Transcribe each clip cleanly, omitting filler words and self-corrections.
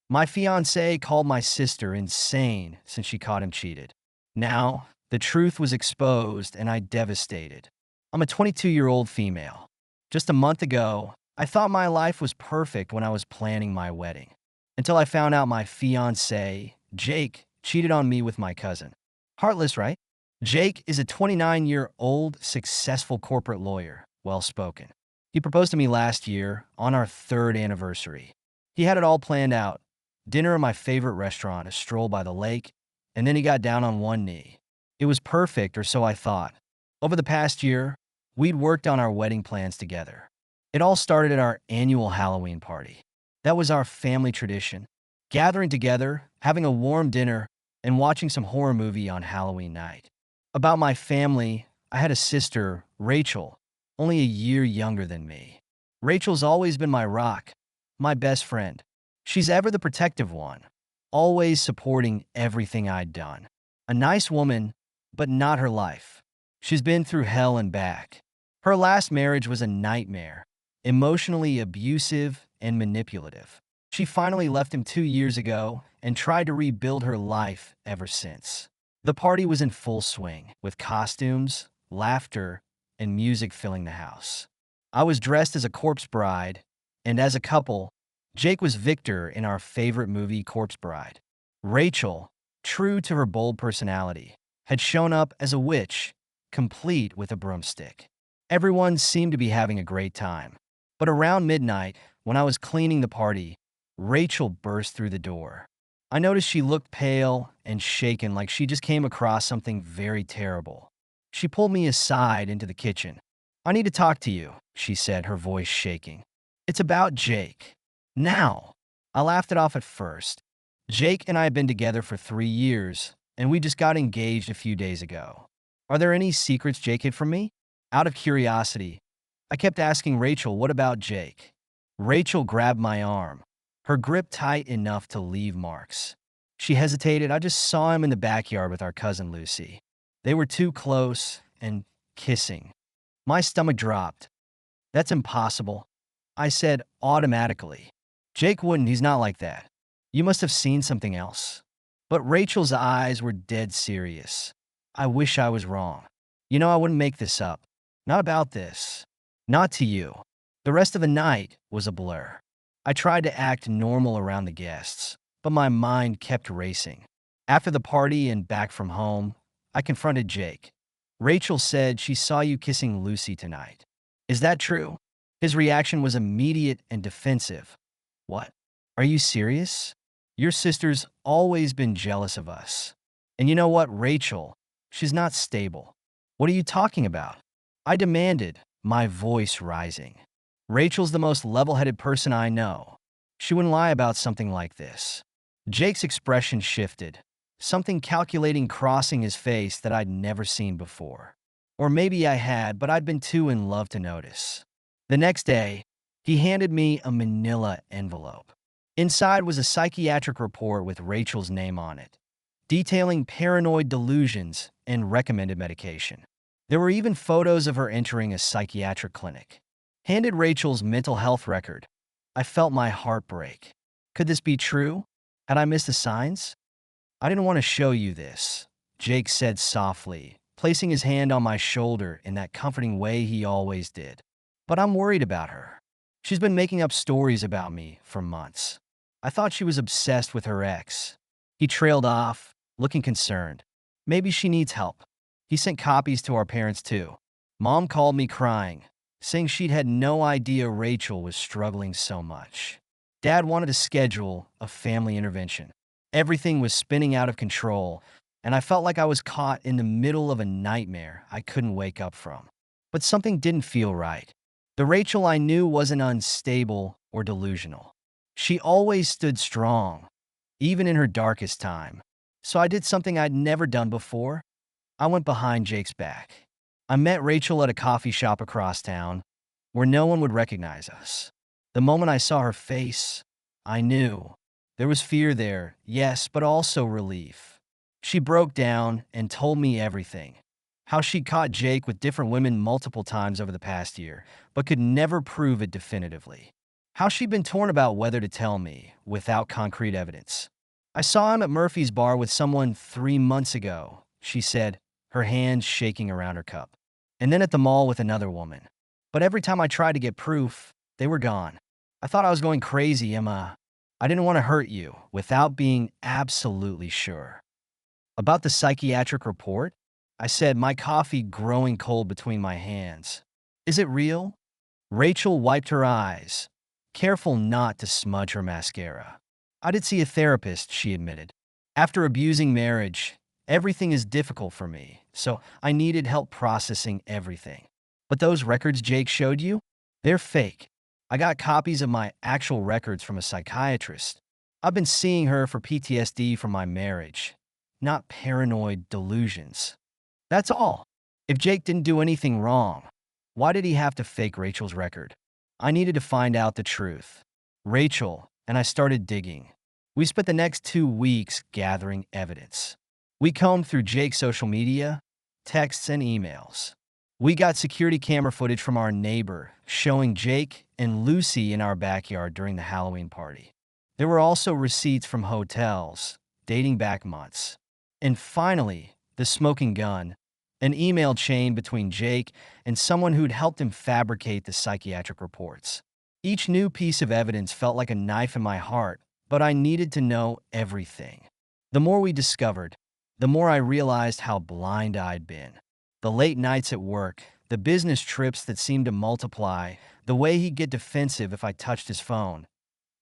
My fiance called my sister insane since she caught him cheated. Now, the truth was exposed and I devastated. I'm a 22-year-old female. Just a month ago, I thought my life was perfect when I was planning my wedding. Until I found out my fiance, Jake, cheated on me with my cousin. Heartless, right? Jake is a 29-year-old successful corporate lawyer, well-spoken. He proposed to me last year on our 3rd anniversary. He had it all planned out. Dinner at my favorite restaurant, a stroll by the lake, and then he got down on one knee. It was perfect, or so I thought. Over the past year, we'd worked on our wedding plans together. It all started at our annual Halloween party. That was our family tradition, gathering together, having a warm dinner, and watching some horror movie on Halloween night. About my family, I had a sister, Rachel, only a year younger than me. Rachel's always been my rock, my best friend. She's ever the protective one, always supporting everything I'd done. A nice woman, but not her life. She's been through hell and back. Her last marriage was a nightmare, emotionally abusive and manipulative. She finally left him 2 years ago and tried to rebuild her life ever since. The party was in full swing, with costumes, laughter, and music filling the house. I was dressed as a corpse bride, and as a couple, Jake was Victor in our favorite movie, Corpse Bride. Rachel, true to her bold personality, had shown up as a witch, complete with a broomstick. Everyone seemed to be having a great time. But around midnight, when I was cleaning the party, Rachel burst through the door. I noticed she looked pale and shaken, like she just came across something very terrible. She pulled me aside into the kitchen. "I need to talk to you," she said, her voice shaking. "It's about Jake." Now, I laughed it off at first. Jake and I have been together for 3 years, and we just got engaged a few days ago. Are there any secrets Jake hid from me? Out of curiosity, I kept asking Rachel, "What about Jake?" Rachel grabbed my arm, her grip tight enough to leave marks. She hesitated. "I just saw him in the backyard with our cousin Lucy. They were too close and kissing." My stomach dropped. "That's impossible," I said automatically. "Jake wouldn't, he's not like that. You must have seen something else." But Rachel's eyes were dead serious. "I wish I was wrong. You know, I wouldn't make this up. Not about this. Not to you." The rest of the night was a blur. I tried to act normal around the guests, but my mind kept racing. After the party and back from home, I confronted Jake. "Rachel said she saw you kissing Lucy tonight. Is that true?" His reaction was immediate and defensive. "What? Are you serious? Your sister's always been jealous of us. And you know what, Rachel? She's not stable." "What are you talking about?" I demanded, my voice rising. "Rachel's the most level-headed person I know. She wouldn't lie about something like this." Jake's expression shifted, something calculating crossing his face that I'd never seen before. Or maybe I had, but I'd been too in love to notice. The next day, he handed me a manila envelope. Inside was a psychiatric report with Rachel's name on it, detailing paranoid delusions and recommended medication. There were even photos of her entering a psychiatric clinic. Handed Rachel's mental health record, I felt my heart break. Could this be true? Had I missed the signs? "I didn't want to show you this," Jake said softly, placing his hand on my shoulder in that comforting way he always did. "But I'm worried about her. She's been making up stories about me for months. I thought she was obsessed with her ex." He trailed off, looking concerned. "Maybe she needs help." He sent copies to our parents too. Mom called me crying, saying she'd had no idea Rachel was struggling so much. Dad wanted to schedule a family intervention. Everything was spinning out of control, and I felt like I was caught in the middle of a nightmare I couldn't wake up from. But something didn't feel right. The Rachel I knew wasn't unstable or delusional. She always stood strong, even in her darkest time. So I did something I'd never done before. I went behind Jake's back. I met Rachel at a coffee shop across town, where no one would recognize us. The moment I saw her face, I knew. There was fear there, yes, but also relief. She broke down and told me everything. How she'd caught Jake with different women multiple times over the past year, but could never prove it definitively. how she'd been torn about whether to tell me without concrete evidence. I saw him at Murphy's bar with someone 3 months ago, she said, her hands shaking around her cup. And then at the mall with another woman. But every time I tried to get proof, they were gone. I thought I was going crazy, Emma. I didn't want to hurt you without being absolutely sure. About the psychiatric report? I said, my coffee growing cold between my hands. Is it real? Rachel wiped her eyes, careful not to smudge her mascara. I did see a therapist, she admitted. After abusing marriage, everything is difficult for me, so I needed help processing everything. But those records Jake showed you? They're fake. I got copies of my actual records from a psychiatrist. I've been seeing her for PTSD from my marriage, not paranoid delusions. That's all. If Jake didn't do anything wrong, why did he have to fake Rachel's record? I needed to find out the truth. Rachel and I started digging. We spent the next 2 weeks gathering evidence. We combed through Jake's social media, texts, and emails. We got security camera footage from our neighbor showing Jake and Lucy in our backyard during the Halloween party. There were also receipts from hotels, dating back months. And finally, the smoking gun, an email chain between Jake and someone who'd helped him fabricate the psychiatric reports. Each new piece of evidence felt like a knife in my heart, but I needed to know everything. The more we discovered, the more I realized how blind I'd been. The late nights at work, the business trips that seemed to multiply, the way he'd get defensive if I touched his phone.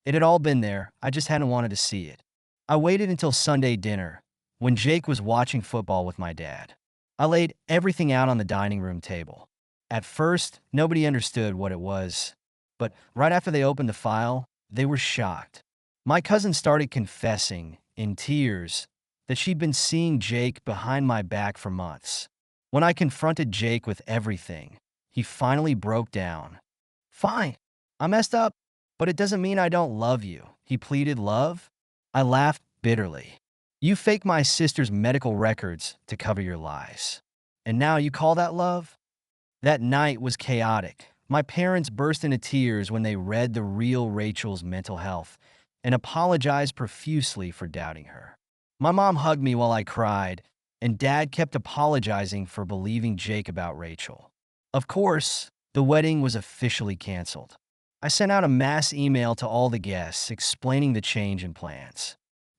It had all been there, I just hadn't wanted to see it. I waited until Sunday dinner, when Jake was watching football with my dad. I laid everything out on the dining room table. At first, nobody understood what it was, but right after they opened the file, they were shocked. My cousin started confessing, in tears, that she'd been seeing Jake behind my back for months. When I confronted Jake with everything, he finally broke down. Fine, I messed up, but it doesn't mean I don't love you, he pleaded. Love? I laughed bitterly. You faked my sister's medical records to cover your lies. And now you call that love? That night was chaotic. My parents burst into tears when they read the real Rachel's mental health and apologized profusely for doubting her. My mom hugged me while I cried, and Dad kept apologizing for believing Jake about Rachel. Of course, the wedding was officially canceled. I sent out a mass email to all the guests explaining the change in plans.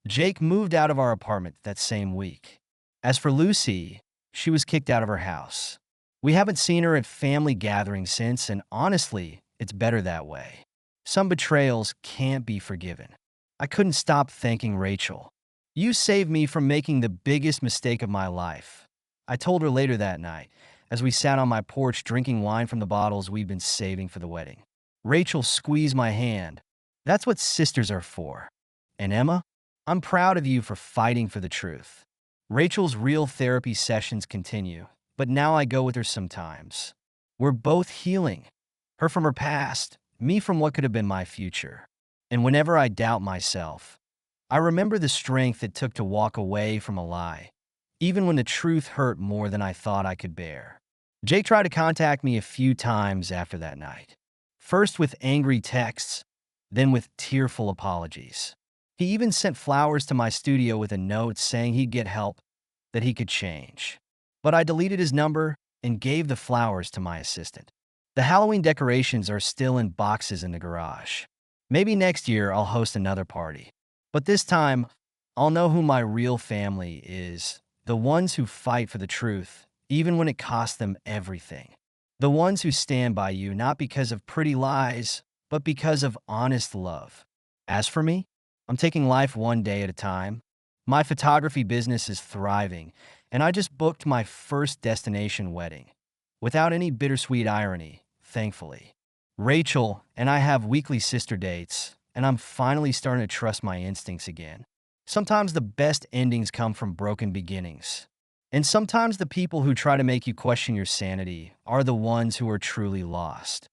Jake moved out of our apartment that same week. As for Lucy, she was kicked out of her house. We haven't seen her at family gatherings since, and honestly, it's better that way. Some betrayals can't be forgiven. I couldn't stop thanking Rachel. You saved me from making the biggest mistake of my life, I told her later that night, as we sat on my porch drinking wine from the bottles we'd been saving for the wedding. Rachel squeezed my hand. That's what sisters are for. And Emma, I'm proud of you for fighting for the truth. Rachel's real therapy sessions continue, but now I go with her sometimes. We're both healing. Her from her past, me from what could have been my future. And whenever I doubt myself, I remember the strength it took to walk away from a lie, even when the truth hurt more than I thought I could bear. Jake tried to contact me a few times after that night. First with angry texts, then with tearful apologies. He even sent flowers to my studio with a note saying he'd get help, that he could change. But I deleted his number and gave the flowers to my assistant. The Halloween decorations are still in boxes in the garage. Maybe next year I'll host another party. But this time, I'll know who my real family is. The ones who fight for the truth, even when it costs them everything. The ones who stand by you not because of pretty lies, but because of honest love. As for me, I'm taking life one day at a time. My photography business is thriving, and I just booked my first destination wedding. Without any bittersweet irony, thankfully. Rachel and I have weekly sister dates, and I'm finally starting to trust my instincts again. Sometimes the best endings come from broken beginnings. And sometimes the people who try to make you question your sanity are the ones who are truly lost.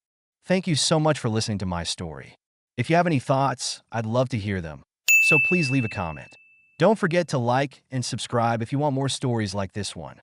Thank you so much for listening to my story. If you have any thoughts, I'd love to hear them. So please leave a comment. Don't forget to like and subscribe if you want more stories like this one.